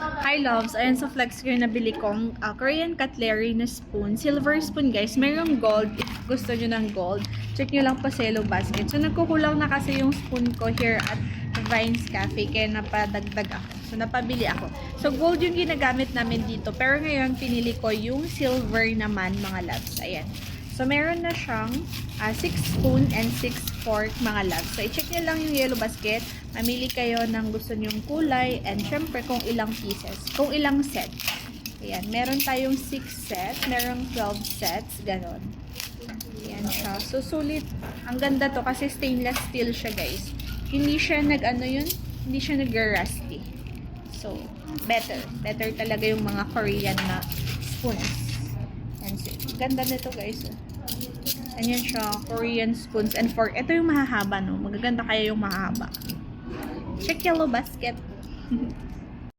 Hi loves, ayan sa flex ko yung nabili kong Korean cutlery na spoon. Silver spoon guys, mayroong gold. If gusto nyo ng gold, check nyo lang pa sa Yellow Basket. So nagkukulang na kasi yung spoon ko here at Vines Cafe, kaya napadagdag ako. So napabili ako. So gold yung ginagamit namin dito, pero ngayon pinili ko yung silver naman mga loves. Ayan. So meron na siyang 6 spoon and 6 fork mga loves. So i-check nyo lang yung Yellow Basket. Mamili kayo ng gusto nyong kulay and syempre kung ilang pieces, kung ilang set. Ayan, meron tayong 6 set, merong 12 sets, ganon. Ayan siya. So sulit, ang ganda to kasi stainless steel siya guys. Hindi siya hindi siya nag-rusty. So, better talaga yung mga Korean na spoons. Ayan, so, ganda nito guys. Ayan siya, Korean spoons and fork. Ito yung mahahaba, no? Magaganda kaya yung mahahaba. Check Yellow Basket.